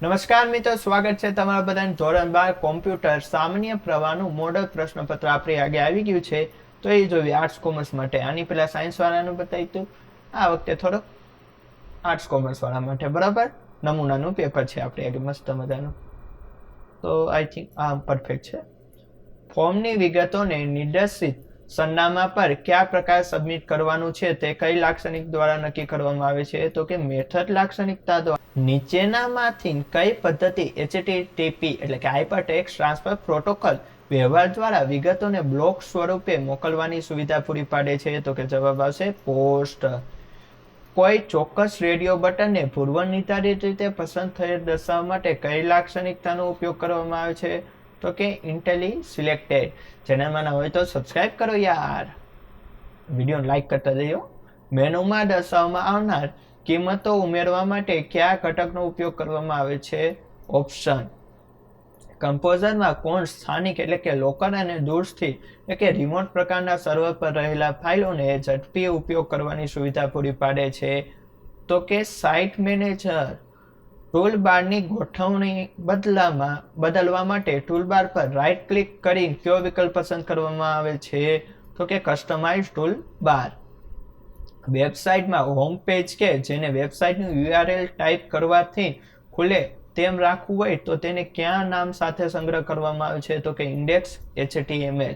નમસ્કાર મિત્રો, સ્વાગત છે તમારા બધાને ધોરણ 12 કોમ્પ્યુટર સામાન્ય પ્રવાહનું મોડલ પ્રશ્નપત્ર આપણી આગે આવી ગયું છે. તો એ જોઈએ આર્ટ્સ કોમર્સ માટે. આની પહેલા સાયન્સ વાળાનું બતાવ્યું હતું, આ વખતે થોડો આર્ટ્સ કોમર્સ વાળા માટે બરાબર નમૂનાનું પેપર છે આપણે આગે મસ્ત મજાનું. તો આઈ થિંક આ પરફેક્ટ છે. ફોર્મની વિગતોને નિર્દેશિત સરનામા પર કયા પ્રકાર સબમિટ કરવાનું છે તે કઈ લાક્ષણિક દ્વારા નક્કી કરવામાં આવે છે? તો કે મેથડ લાક્ષણિકતા દ્વારા. નીચેનામાંથી કઈ પદ્ધતિ HTTP એટલે કે હાઇપરટેક્સ્ટ ટ્રાન્સફર પ્રોટોકોલ વ્યવહાર દ્વારા વિગતોને બ્લોક સ્વરૂપે મોકલવાની સુવિધા પૂરી પાડે છે? તો કે જવાબ આવશે પોસ્ટ. કોઈ ચોક્કસ રેડિયો બટનને પૂર્વ નિર્ધારિત રીતે પસંદ થયેલ દર્શાવવા માટે કઈ લાક્ષણિકતાનો ઉપયોગ કરવામાં આવે છે? તો કે ઇન્ટેલી સિલેક્ટેડ. ચેનલમાં ના હોય તો સબસ્ક્રાઇબ કરો યાર, વિડીયો લાઈક કરતા જજો. મેનુમાં દર્શાવવામાં આવનાર કિંમતો ઉમેરવા માટે કયા ઘટકનો ઉપયોગ કરવામાં આવે છે? ઓપ્શન. કમ્પોઝરમાં કોણ સ્થાનિક એટલે કે લોકલ અને દૂરસ્થિત એટલે કે રિમોટ પ્રકારના સર્વર પર રહેલા ફાઇલોને ઝડપી ઉપયોગ કરવાની સુવિધા પૂરી પાડે છે? તો કે સાઇટ મેનેજર. ટૂલબારની ગોઠવણી બદલવા માટે ટૂલબાર પર રાઇટ ક્લિક કરી કયો વિકલ્પ પસંદ કરવામાં આવે છે? તો કે કસ્ટમાઇઝ ટૂલબાર. વેબસાઇટમાં હોમ પેજ કે જેને વેબસાઇટનું URL ટાઈપ કરવાથી ખુલે તેમ રાખવું હોય તો તેને કયા નામ સાથે સંગ્રહ કરવામાં આવે છે? તો કે ઇન્ડેક્સ HTML.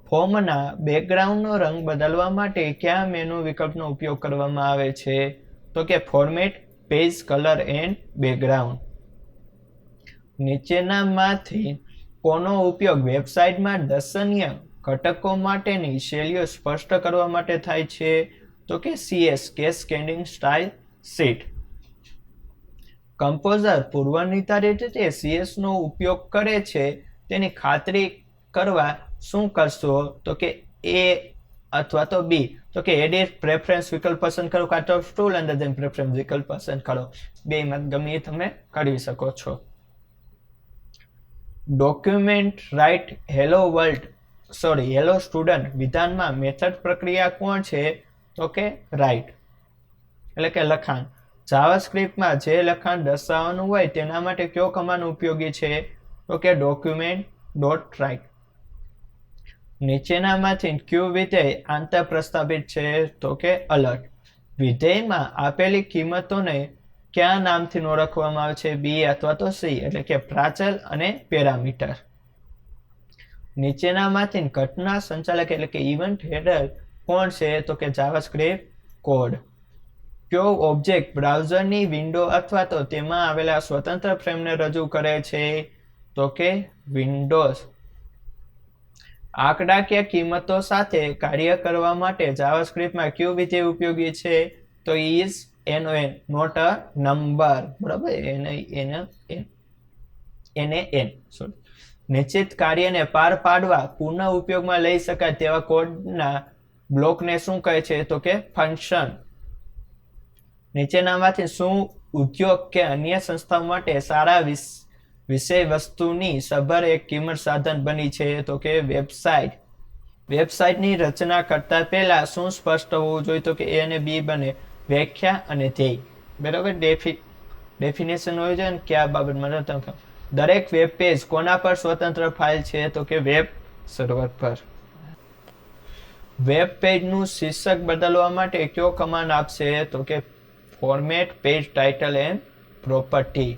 ફોર્મના બેકગ્રાઉન્ડનો રંગ બદલવા માટે કયા મેનુ વિકલ્પનો ઉપયોગ કરવામાં આવે છે? તો કે format, page colour and background. નીચેનામાંથી કોનો ઉપયોગ વેબસાઇટમાં દર્શનીય ઘટકો માટેની શૈલીઓ સ્પષ્ટ કરવા માટે થાય છે? તો કે CS cascading style sheet. Composer પૂર્વ નિર્ધારિત રીતે CS નો ઉપયોગ કરે છે તેની ખાતરી કરવા શું કરશો? તો કે A અથવા તો B. તો કે એડિટ પ્રેફરન્સ વિકલ્પ પસંદ કરો કાં તો ટૂલ અંદર જઈને પ્રેફરન્સ વિકલ્પ પસંદ કરો. બેમાં ગમે એ તમે કરી શકો છો. ડોક્યુમેન્ટ રાઇટ હેલો સ્ટુડન્ટ વિધાનમાં મેથડ પ્રક્રિયા કોણ છે? તો કે રાઇટ એટલે કે લખાણ. જાવાસ્ક્રિપ્ટમાં જે લખાણ દર્શાવવાનું હોય તેના માટે કયો કમાન્ડ ઉપયોગી છે? તો કે ડોક્યુમેન્ટ ડોટ રાઇટ. નીચેનામાંથી કયું વિધેય આંતર પ્રસ્થાપિત છે? તો કે અલર્ટ. વિધેયમાં આપેલી કિંમતોને કયા નામથી ઓળખવામાં આવે છે? B અથવા તો C એટલે કે પ્રાચલ અને પેરામીટર. નીચેનામાંથી ઘટના સંચાલક એટલે કે ઇવેન્ટ હેડર કોણ છે? તો કે જાવાસ્ક્રિપ્ટ કોડ. કયો ઓબ્જેક્ટ બ્રાઉઝરની વિન્ડો અથવા તો તેમાં આવેલા સ્વતંત્ર ફ્રેમને રજૂ કરે છે? તો કે વિન્ડોઝ. આંકડાકીય કિંમતો સાથે કાર્ય કરવા માટે જાવાસ્ક્રિપ્ટમાં કયું વિધેય ઉપયોગી છે? તો is NON not a number. બરાબર, NaN. નિશ્ચિત કાર્યને પાર પાડવા પુનઃ ઉપયોગમાં લઈ શકાય તેવા કોડના બ્લોકને શું કહે છે? તો કે ફંક્શન. નીચેનામાંથી શું ઉદ્યોગ કે અન્ય સંસ્થાઓ માટે સારા વિષય વસ્તુની સભર એક કિંમત સાધન બની છે? તો કે વેબસાઇટ. વેબસાઇટની રચના કરતા પહેલા શું સ્પષ્ટ હોવું જોઈએ? તો કે A અને B બને વ્યાખ્યા અને ધ્યેય. બરાબર, ડેફિનેશન હોય છે ને કયા બાબતમાં. દરેક વેબ પેજ કોના પર સ્વતંત્ર ફાઇલ છે? તો કે વેબ સર્વર પર. વેબ પેજનું શીર્ષક બદલવા માટે કયો કમાન્ડ આપશે? તો કે format page title and property.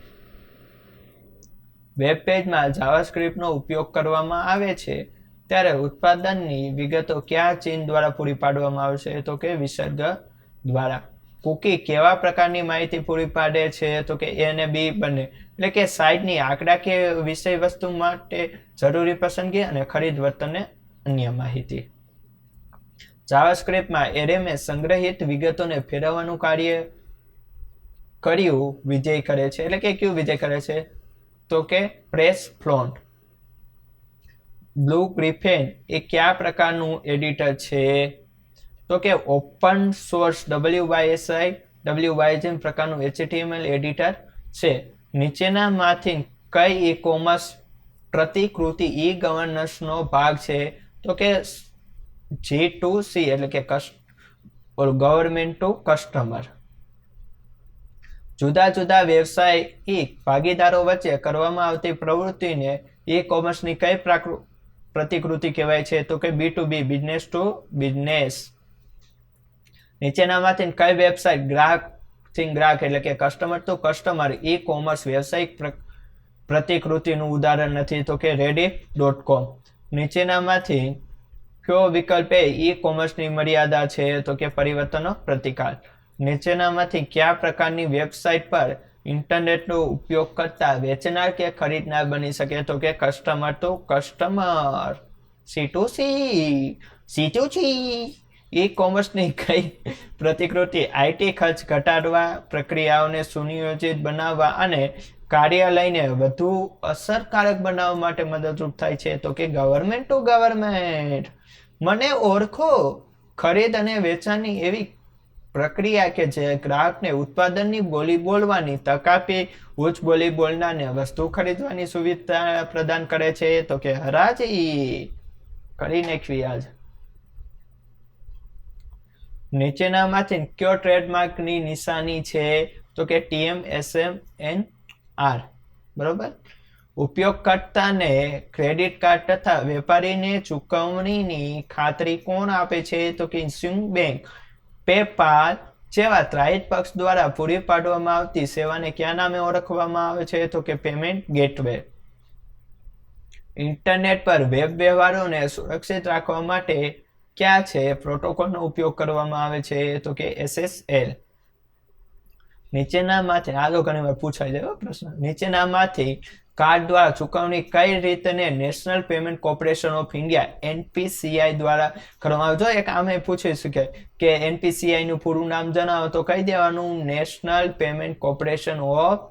Web પેજમાં જાવાસ્ક્રિપ્ટનો ઉપયોગ કરવામાં આવે છે ત્યારે ઉત્પાદનની વિગતો કયા ચિહ્ન દ્વારા પૂરી પાડવામાં આવશે? તો કે વિસર્ગ દ્વારા. કૂકી કેવા પ્રકારની માહિતી પૂરી પાડે છે? તો કે A અને B બંને એટલે કે સાઇટની આંકડાકીય વિષય વસ્તુ માટે જરૂરી પસંદગી અને ખરીદ વર્તનને અન્ય માહિતી. જાવાસ્ક્રિપ્ટમાં એરેમાં સંગ્રહિત વિગતોને ફેરવવાનું કાર્ય કર્યું વિધેય કરે છે એટલે કે કયું વિધેય કરે છે? તો કે પ્રેસ ફ્લોન્ટ. બ્લુ ગ્રિફેન એ કયા પ્રકારનું એડિટર છે? તો કે ઓપન સોર્સ WYSI પ્રકારનું HTML એડિટર છે. નીચેનામાંથી કઈ ઈ કોમર્સ પ્રતિકૃતિ ઈ ગવર્નન્સનો ભાગ છે? તો કે G2C એટલે કે ગવર્મેન્ટ ટુ કસ્ટમર. જુદા જુદા વ્યવસાયિક ભાગીદારો વચ્ચે કરવામાં આવતી પ્રવૃત્તિને ઈ કોમર્સની કઈ પ્રતિકૃતિ કહેવાય છે? તો કે B2B, બિઝનેસ ટુ બિઝનેસ. નીચેનામાંથી કઈ વેબસાઇટ ગ્રાહકથી ગ્રાહક એટલે કે customer to customer e commerce વ્યવસાયિક પ્રતિકૃતિનું ઉદાહરણ નથી? તો કે reddit.com. નીચેનામાંથી કયો વિકલ્પ ઈ કોમર્સની મર્યાદા છે? તો કે પરિવર્તનનો પ્રતિકાર. નીચેનામાંથી કયા પ્રકારની વેબસાઇટ પર ઇન્ટરનેટનો ઉપયોગ કરતા વેચનાર કે ખરીદનાર બની શકે? તો કે customer to customer, C2C, C2C. E કોમર્સની કઈ પ્રતિકૃતિ આઈટી ખર્ચ ઘટાડવા, પ્રક્રિયાઓને સુનિયોજિત બનાવવા અને કાર્યાલયને વધુ અસરકારક બનાવવા માટે મદદરૂપ થાય છે? તો કે ગવર્મેન્ટ ટુ ગવર્મેન્ટ. મને ઓળખો ખરીદ અને વેચાણની એવી પ્રક્રિયા કે જે ગ્રાહકને ઉત્પાદનની બોલી બોલવાની તક આપી ઉચ્ચ બોલી બોલનારને વસ્તુ ખરીદવાની સુવિધા પ્રદાન કરે છે? તો કે હરાજી. કરી નાખવી આજ. નીચેનામાંથી કયો ટ્રેડમાર્કની નિશાની છે? તો કે TMSMNR. બરોબર. ઉપયોગકર્તાને ક્રેડિટ કાર્ડ તથા વેપારીને ચૂકવણીની ખાતરી કોણ આપે છે? તો કે ઇસ્યુઇંગ બેંક. પેપાલ જેવા ત્રાહિત પક્ષ દ્વારા પૂરી પાડવામાં આવતી સેવાને કયા નામે ઓળખવામાં આવે છે? તો કે પેમેન્ટ ગેટવે. ઇન્ટરનેટ પર વેબ વ્યવહારોને સુરક્ષિત રાખવા માટે કયા છે પ્રોટોકોલનો ઉપયોગ કરવામાં આવે છે? તો કે SSL. નીચેનામાંથી આ તો ઘણી વાર પૂછાઈ જાય પ્રશ્ન. નીચેનામાંથી કાર્ડ દ્વારા ચૂકવણી કઈ રીતને national payment corporation of India NPCI દ્વારા કરવામાં આવે? જો એક આમે પૂછી શકે કે NPCI નું પૂરું નામ જણાવો તો કહી દેવાનું national payment corporation of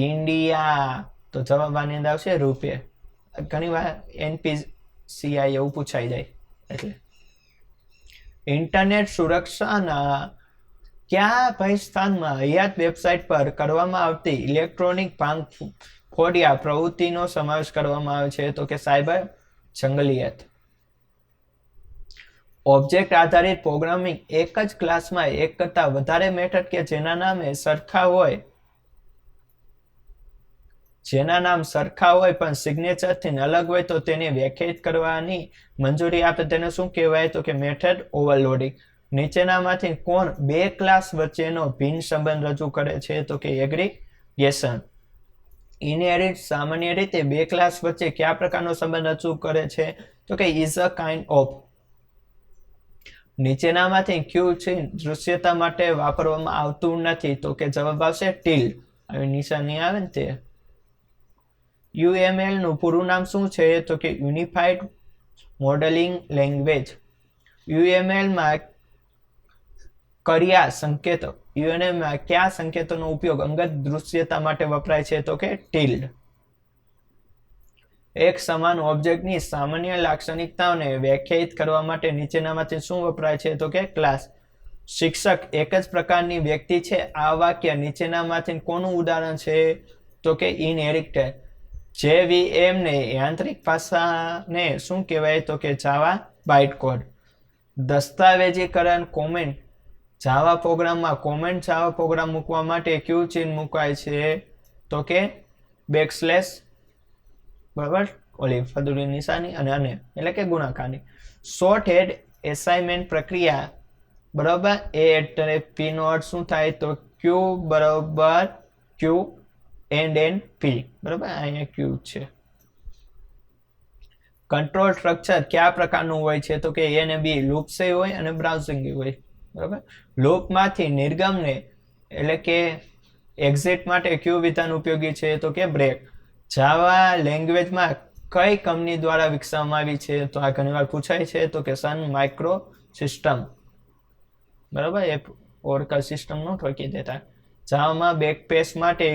India. તો જવાબ આની અંદર આવશે રૂપિયા. ઘણી વાર NPCI એવું પૂછાઈ જાય એટલે. ઇન્ટરનેટ સુરક્ષાના કયા ભાઈસ્થાનમાં હયાત વેબસાઇટ પર કરવામાં આવતી ઇલેક્ટ્રોનિક ભાંગફોડિયા પ્રવૃત્તિનો સમાવેશ કરવામાં આવે છે? તો કે સાયબર જંગલિયાત. ઓબ્જેક્ટ આધારિત પ્રોગ્રામિંગ એક જ ક્લાસમાં એક કરતા વધારે મેથડ કે જેના નામ સરખા હોય પણ સિગ્નેચરથી અલગ હોય તો તેને વ્યાખ્યાયિત કરવાની મંજૂરી આપે તેને શું કહેવાય? તો કે મેથડ ઓવરલોડિંગ. નીચેનામાંથી કોણ બે ક્લાસ વચ્ચેનો ભિન્ન સંબંધ રજૂ કરે છે? તો કે એગ્રીગેશન. ઇનહેરિટ સામાન્ય રીતે બે ક્લાસ વચ્ચે કયા પ્રકારનો સંબંધ રજૂ કરે છે? તો કે ઇઝ અ કાઇન્ડ ઓફ. નીચેનામાંથી ક્યુ ચિહ્ન દૃશ્યતા માટે વાપરવામાં આવતું નથી? તો કે જવાબ આવશે ટિલ્ડ. આવી નિશાની આવે ને તે. UML નું પૂરું નામ શું છે? તો કે યુનિફાઈડ મોડેલિંગ લેંગ્વેજ. UML માં કયા સંકેતોનો ઉપયોગ અંગત દૃશ્યતા માટે વપરાય છે? તો કે ટિલ્ડ. એક સમાન ઓબ્જેક્ટની સામાન્ય લાક્ષણિકતાઓને વ્યાખ્યાયિત કરવા માટે નીચેનામાંથી શું વપરાય છે? તો કે ક્લાસ. શિક્ષક એક જ પ્રકારની વ્યક્તિ છે. આ વાક્ય નીચેનામાંથી કોનું ઉદાહરણ છે? તો કે ઇનહેરિટેડ. JVM ને યાંત્રિક ભાષાને શું કહેવાય? તો કે જાવા બાઇટકોડ. દસ્તાવેજીકરણ કોમેન્ટ જાવા પ્રોગ્રામમાં કોમેન્ટ જાવા પ્રોગ્રામ મૂકવા માટે ક્યુ ચિહ્ન મુકાય છે? તો કે બેકસ્લેશ. બરાબર. ઓલી ફદુની નિશાની અને એટલે કે ગુણાકારની. શોર્ટ હેડ એસાઇનમેન્ટ પ્રક્રિયા બરાબર. P નો અર્થ શું થાય? તો Q બરાબર Q and P. બરાબર. અહીંયા Q છે. કંટ્રોલ સ્ટ્રક્ચર કયા પ્રકારનું હોય છે? તો કે A અને B લૂપ્સ હોય અને બ્રાઉઝિંગ હોય. બરાબર. લૂપમાંથી નિર્ગમને એટલે કે એક્ઝિટ માટે કયું વિધાન ઉપયોગી છે? તો કે બ્રેક. જાવા લેંગ્વેજમાં કઈ કંપની દ્વારા વિકસાવવામાં આવી છે? તો આ ઘણીવાર પૂછાય છે. તો કે સન માઇક્રો સિસ્ટમ. બરાબર. એ ઓરેકલ સિસ્ટમ નો ઠોકી દેતા. જાવામાં બેકસ્પેસ માટે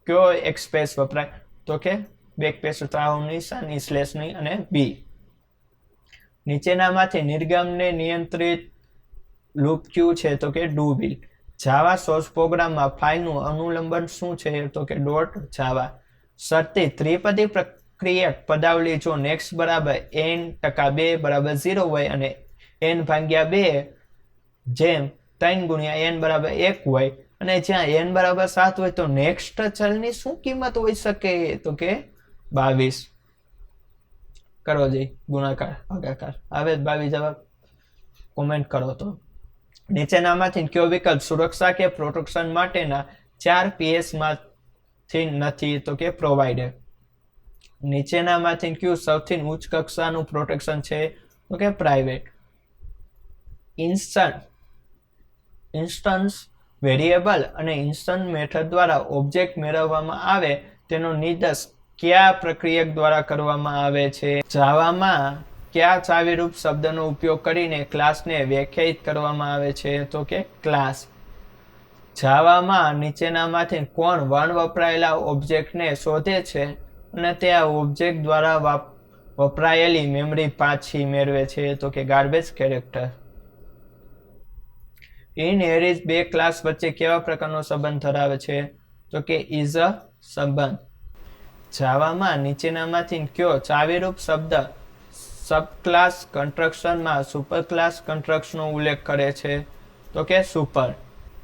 કયો એક્સપ્રેસ વપરાય? તો કે બેકસ્પેસ નિશાની સ્લેશની અને બી. નીચેનામાંથી નિર્ગમને નિયંત્રિત લૂપ ક્યુ છે? તો કે ડુ વ્હીલ. જાવા સોર્સ પ્રોગ્રામમાં ફાઇલનું અનુલંબન શું છે? તો કે ડોટ જાવા. શરતી ત્રિપદી પ્રક્રિયક પદાવલી જો નેક્સ્ટ બરાબર n%2 બરાબર 0 હોય અને n/2 જેમ 3 × n બરાબર 1 હોય અને જ્યાં n બરાબર 7 હોય તો નેક્સ્ટ ચલની શું કિંમત હોઈ શકે? તો કે 22. કરો જી ગુણાકાર ભાગાકાર. આવે 22 જવાબ? કોમેન્ટ કરો તો. નીચેનામાંથી કયો વિકલ્પ સુરક્ષા કે પ્રોટેક્શન માટેના 4 PS માંથી નથી? તો કે પ્રોવાઇડેડ. નીચેનામાંથી કયું સૌથી ઉચ્ચ કક્ષાનું પ્રોટેક્શન છે? તો કે પ્રાઇવેટ. ઇન્સ્ટન્સ વેરિયેબલ અને ઇન્સ્ટન્ટ મેથડ દ્વારા ઓબ્જેક્ટ મેળવવામાં આવે તેનો નિર્દેશ કયા પ્રક્રિયક દ્વારા કરવામાં આવે છે? જાવામાં કયા ચાવીરૂપ શબ્દનો ઉપયોગ કરીને ક્લાસને વ્યાખ્યાયિત કરવામાં આવે છે? તો કે ક્લાસ. જાવામાં નીચેનામાંથી કોણ વપરાયેલા ઓબ્જેક્ટને શોધે છે અને તે આ ઓબ્જેક્ટ દ્વારા વપરાયેલી મેમરી પાછી મેળવે છે? તો કે ગાર્બેજ કેરેક્ટર. ઇનહેરિટ બે ક્લાસ વચ્ચે કેવા પ્રકારનો સંબંધ ધરાવે છે? તો કે ઇઝ અ સંબંધ. જાવામાં નીચેનામાંથી કયો ચાવીરૂપ શબ્દ સબક્લાસ કન્સ્ટ્રક્શનમાં સુપરક્લાસ કન્સ્ટ્રક્શનનો ઉલ્લેખ કરે છે? તો કે સુપર.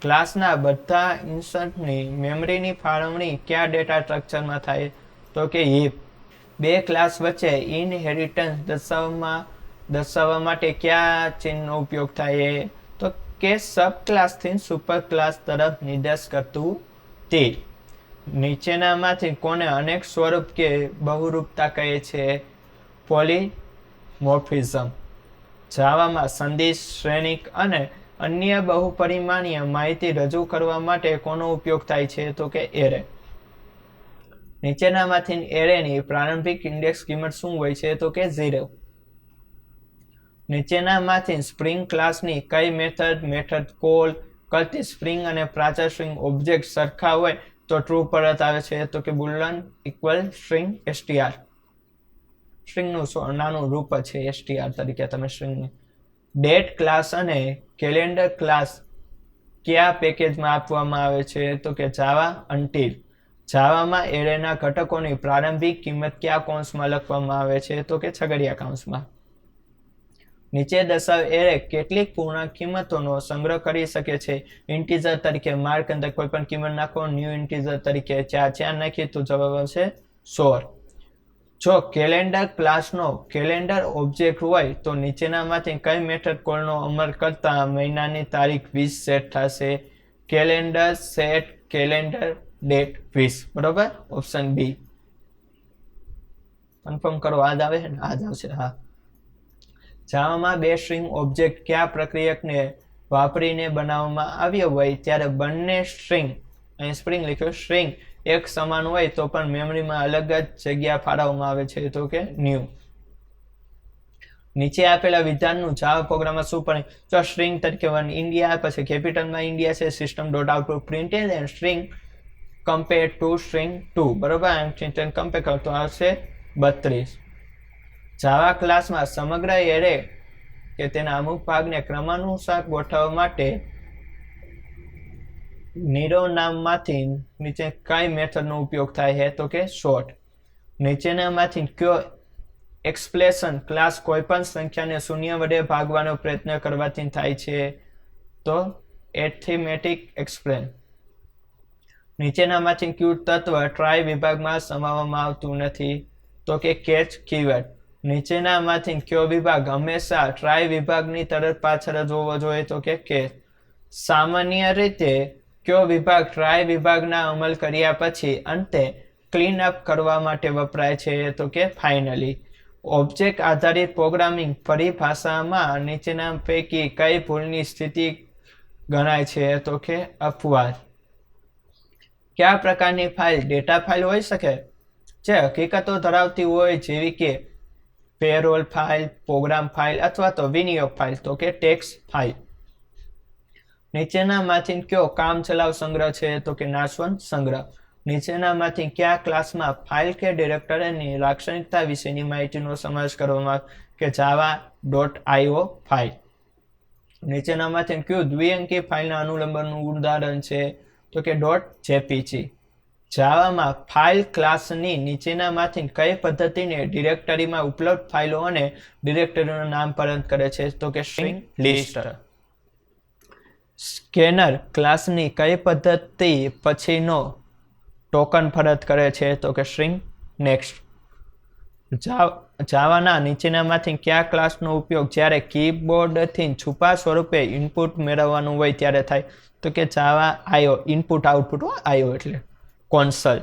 ક્લાસના બધા ઇન્સ્ટન્સની મેમરીની ફાળવણી કયા ડેટા સ્ટ્રક્ચરમાં થાય? તો કે હીપ. બે ક્લાસ વચ્ચે ઇનહેરિટન્સ દર્શાવવા માટે કયા ચિહ્નનો ઉપયોગ થાય? તો કે સબક્લાસથી સુપરક્લાસ તરફ નિર્દેશ કરતું તીર. નીચેનામાંથી કોને અનેક સ્વરૂપ કે બહુરૂપતા કહે છે? પોલિમોર્ફિઝમ. જાવામાં સંદેશ, શ્રેણિક અને અન્ય બહુપરિમાણીય માહિતી રજૂ કરવા માટે કોનો ઉપયોગ થાય છે? તો કે એરે. નીચેનામાંથી એરેની પ્રારંભિક ઇન્ડેક્સ કિંમત શું હોય છે? તો કે 0. નીચેનામાંથી સ્પ્રિંગ ક્લાસની કઈ મેથડ કોલ કરતી સ્પ્રિંગ અને પ્રાચર સ્ટ્રિંગ ઓબ્જેક્ટ સરખા હોય તો ટ્રુ પરત આવે છે? તો કે બુલિયન ઇક્વલ સ્ટ્રિંગ str. સ્ટ્રિંગનું નાનું રૂપ છે str તરીકે તમે સ્ટ્રિંગને. ડેટ ક્લાસ અને કેલેન્ડર ક્લાસ કયા પેકેજમાં આપવામાં આવે છે? તો કે જાવા અનટિલ. જાવામાં એરેના ઘટકોની પ્રારંભિક કિંમત કયા કૌંસમાં લખવામાં આવે છે? તો કે છગડીયા કૌંસમાં. નીચે દર્શાવેલ એરે કેટલીક પૂર્ણાંક કિંમતોનો સંગ્રહ કરી શકે છે? ઇન્ટીજર તરીકે માર્ક અંદર કોઈ પણ કિંમત નાખો. ન્યૂ ઇન્ટીજર તરીકે 4 નાખીએ તો જવાબ આવશે 16. જો કેલેન્ડર ક્લાસનો કેલેન્ડર ઓબ્જેક્ટ હોય તો નીચેનામાંથી કઈ મેથડ કોલનો અમલ કરતા મહિનાની તારીખ 20 સેટ થશે? Calendar set calendar date 20. બરોબર? Option B. કન્ફર્મ કરો. આ જ આવે છે ને? આ જ આવશે. હા. જાવામાં બે સ્ટ્રિંગ ઓબ્જેક્ટ કયા પ્રક્રિયકને વાપરીને બનાવવામાં આવ્યો હોય ત્યારે બંને સ્ટ્રિંગ, અહીં સ્પ્રિંગ લખ્યો, સ્ટ્રિંગ એક સમાન હોય તો પણ મેમરીમાં અલગ જ જગ્યા ફાળવવામાં આવે છે? તો કે ન્યૂ. નીચે આપેલા વિધાનનું જાવા પ્રોગ્રામમાં શું પણ જો સ્ટ્રિંગ તરીકે 1 ઇન્ડિયા, પછી કેપિટલમાં ઇન્ડિયા છે, system dot output printed and string compare to string 2. બરોબર? આમ કમ્પેર કરો તો આવશે 32. જાવા ક્લાસમાં સમગ્ર એરે કે તેના અમુક ભાગને ક્રમાનુસાર ગોઠવવા માટે નિરોનામમાંથી નીચે કઈ મેથડનો ઉપયોગ થાય છે? તો કે સોર્ટ. નીચેનામાંથી કયો એક્સપ્રેશન ક્લાસ કોઈપણ સંખ્યાને શૂન્ય વડે ભાગવાનો પ્રયત્ન કરવાથી થાય છે? તો એરિથમેટિક એક્સપ્રેશન. નીચેનામાંથી કયું તત્વ ટ્રાય વિભાગમાં સમાવવામાં આવતું નથી? તો કે કેચ કીવર્ડ. નીચેનામાંથી કયો વિભાગ હંમેશા ટ્રાય વિભાગની તરત પાછળ જ હોવો જોઈએ? તો કે કેચ. સામાન્ય રીતે કયો વિભાગ ટ્રાય વિભાગના અમલ કર્યા પછી અંતે ક્લીન અપ કરવા માટે વપરાય છે? તો કે ફાઇનલી. ઓબ્જેક્ટ આધારિત પ્રોગ્રામિંગ પરિભાષામાં નીચેના પૈકી કઈ ભૂલની સ્થિતિ ગણાય છે? તો કે અપવાદ. કયા પ્રકારની ફાઇલ ડેટા ફાઇલ હોઈ શકે જે હકીકતો ધરાવતી હોય જેવી કે પેરોલ ફાઇલ, પ્રોગ્રામ ફાઇલ અથવા તો વિનિયોગ ફાઇલ? તો કે ટેક્સ્ટ ફાઇલ. નીચેનામાંથી કયો કામચલાઉ સંગ્રહ છે? તો કે નાશવંત સંગ્રહ. નીચેનામાંથી કયા ક્લાસમાં ફાઇલ કે ડિરેક્ટરીની લાક્ષણિકતા વિશેની માહિતીનો સમાવેશ કરવામાં કે java.io ફાઇલ. નીચેનામાંથી કયું દ્વિઅંકી ફાઇલના અનુલંબનનું ઉદાહરણ છે? તો કે .jpg. જાવામાં ફાઇલ ક્લાસની નીચેનામાંથી કઈ પદ્ધતિને ડિરેક્ટરીમાં ઉપલબ્ધ ફાઇલો અને ડિરેક્ટરીનું નામ પરત કરે છે? તો કે સ્ટ્રિંગ લિસ્ટ. સ્કેનર ક્લાસની કઈ પદ્ધતિ પછીનો ટોકન પરત કરે છે? તો કે સ્ટ્રિંગ. નેક્સ્ટ. જાવાના નીચેનામાંથી કયા ક્લાસનો ઉપયોગ જ્યારે કીબોર્ડથી છુપા સ્વરૂપે ઇનપુટ મેળવવાનું હોય ત્યારે થાય? તો કે જાવા આઈઓ, ઇનપુટ આઉટપુટ આઈઓ એટલે કોન્સોલ.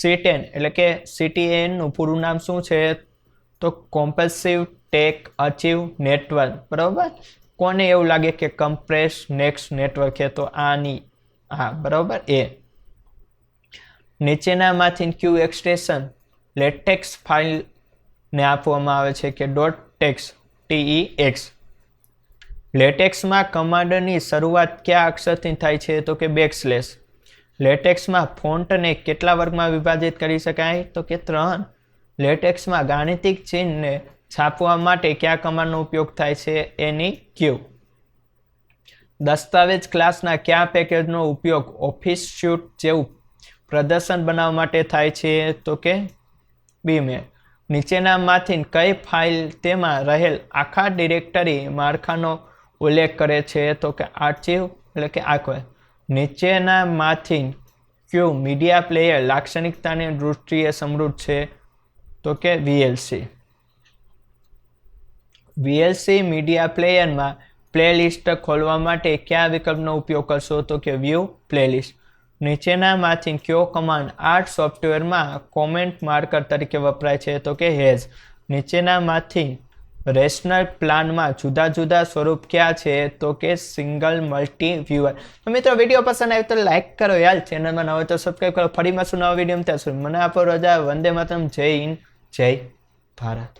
C10 એટલે કે CTN નું પૂરું નામ શું છે? તો કોમ્પ્રેસિવ ટેક અચીવ નેટવર્ક. બરાબર. કોને એવું લાગે કે કમ્પ્રેસ નેક્સ્ટ નેટવર્ક છે? તો આની બરાબર એ. નીચેનામાંથી ક્યુ એક્સટેન્શન લેટેક્સ ફાઇલને આપવામાં આવે છે કે .tex TEX. લેટેક્સમાં કમાન્ડની શરૂઆત કયા અક્ષરથી થાય છે? તો કે બેકસ્લેશ. લેટેક્સમાં ફોન્ટને કેટલા વર્ગમાં વિભાજિત કરી શકાય? તો કે 3. લેટેક્સમાં ગાણિતિક ચિહ્નને છાપવા માટે કયા કમાન્ડનો ઉપયોગ થાય છે? એની ક્યુ. દસ્તાવેજ ક્લાસના કયા પેકેજનો ઉપયોગ ઓફિસ સ્યુટ જેવું પ્રદર્શન બનાવવા માટે થાય છે? તો કે બીમેલ. નીચેનામાંથી કઈ ફાઇલ તેમાં રહેલ આખા ડિરેક્ટરી માળખાનો ઉલ્લેખ કરે છે? તો કે આર્ચિવ એટલે કે આર્કાઇવ. નીચેનામાંથી ક્યુ મીડિયા પ્લેયર લાક્ષણિકતાની દૃષ્ટિએ સમૃદ્ધ છે? તો કે VLC. VLC મીડિયા પ્લેયરમાં પ્લેલિસ્ટ ખોલવા માટે કયા વિકલ્પનો ઉપયોગ કરશો? તો કે વ્યૂ પ્લેલિસ્ટ. નીચેનામાંથી કયો કમાન્ડ આર્ટ સોફ્ટવેરમાં કોમેન્ટ માર્કર તરીકે વપરાય છે? તો કે હેઝ. નીચેનામાંથી રેશનલ પ્લાનમાં જુદા જુદા સ્વરૂપ ક્યાં છે? તો કે સિંગલ મલ્ટી વ્યુઅર. તો મિત્રો વિડીયો પસંદ આવે તો લાઈક કરો યાર, ચેનલમાં ન હોય તો સબસ્ક્રાઈબ કરો. ફરી મળશું નવા વિડીયો. ત્યાં સુધી મને આપો રજા. વંદે માતરમ. જય હિન્દ, જય ભારત.